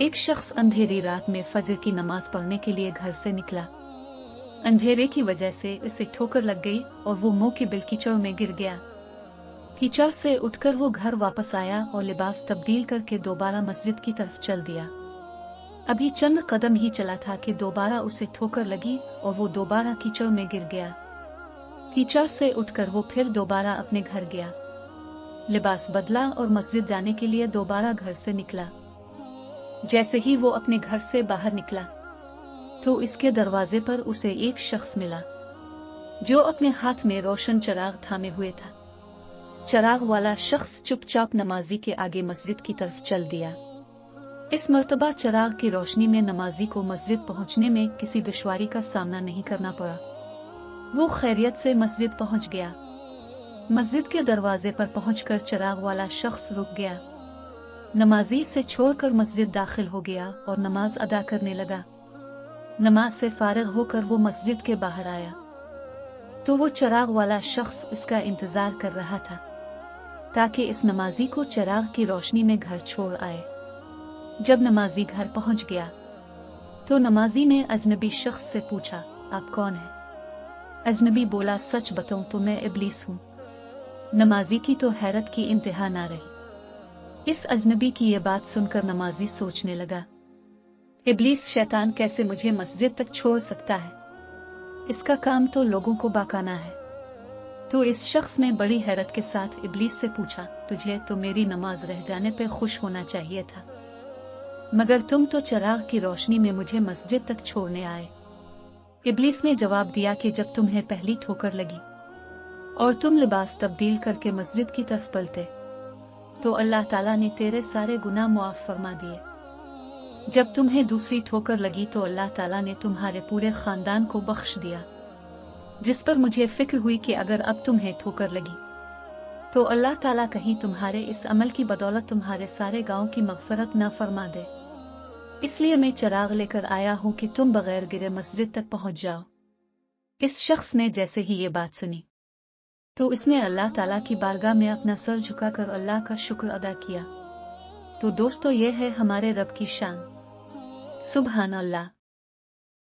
एक शख्स अंधेरी रात में फजर की नमाज पढ़ने के लिए घर से निकला। अंधेरे की वजह से उसे ठोकर लग गई और वो मुंह के बिल कीचड़ में गिर गया। कीचड़ से उठकर वो घर वापस आया और लिबास तब्दील करके दोबारा मस्जिद की तरफ चल दिया। अभी चंद कदम ही चला था कि दोबारा उसे ठोकर लगी और वो दोबारा कीचड़ में गिर गया। कीचड़ से उठकर वो फिर दोबारा अपने घर गया, लिबास बदला और मस्जिद जाने के लिए दोबारा घर से निकला। जैसे ही वो अपने घर से बाहर निकला तो इसके दरवाजे पर उसे एक शख्स मिला जो अपने हाथ में रोशन चिराग थामे हुए था। चिराग वाला शख्स चुपचाप नमाजी के आगे मस्जिद की तरफ चल दिया। इस मर्तबा चिराग की रोशनी में नमाजी को मस्जिद पहुंचने में किसी दुश्वारी का सामना नहीं करना पड़ा। वो खैरियत से मस्जिद पहुंच गया। मस्जिद के दरवाजे पर पहुंचकर चिराग वाला शख्स रुक गया। नमाजी से छोड़कर मस्जिद दाखिल हो गया और नमाज अदा करने लगा। नमाज से फारिग होकर वो मस्जिद के बाहर आया तो वो चिराग वाला शख्स इसका इंतजार कर रहा था ताकि इस नमाजी को चिराग की रोशनी में घर छोड़ आए। जब नमाजी घर पहुंच गया तो नमाजी ने अजनबी शख्स से पूछा, आप कौन हैं? अजनबी बोला, सच बताऊं तो मैं इब्लीस हूं। नमाजी की तो हैरत की इंतहा ना रही। इस अजनबी की ये बात सुनकर नमाजी सोचने लगा, इब्लीस शैतान कैसे मुझे मस्जिद तक छोड़ सकता है? इसका काम तो लोगों को बहकाना है। तो इस शख्स ने बड़ी हैरत के साथ इब्लीस से पूछा, तुझे तो मेरी नमाज रह जाने पे खुश होना चाहिए था, मगर तुम तो चिराग की रोशनी में मुझे मस्जिद तक छोड़ने आए। इब्लीस ने जवाब दिया कि जब तुम्हें पहली ठोकर लगी और तुम लिबास तब्दील करके मस्जिद की तरफ पलटे तो अल्लाह ताला ने तेरे सारे गुनाह मुआफ फरमा दिए। जब तुम्हें दूसरी ठोकर लगी तो अल्लाह ताला ने तुम्हारे पूरे खानदान को बख्श दिया, जिस पर मुझे फिक्र हुई कि अगर अब तुम्हें ठोकर लगी तो अल्लाह ताला कहीं तुम्हारे इस अमल की बदौलत तुम्हारे सारे गांव की मगफरत न फरमा दे। इसलिए मैं चिराग लेकर आया हूं कि तुम बगैर गिरे मस्जिद तक पहुंच जाओ। इस शख्स ने जैसे ही ये बात सुनी तो इसने अल्लाह ताला की बारगाह में अपना सर झुकाकर अल्लाह का शुक्र अदा किया। तो दोस्तों, ये है हमारे रब की शान। सुभान अल्लाह।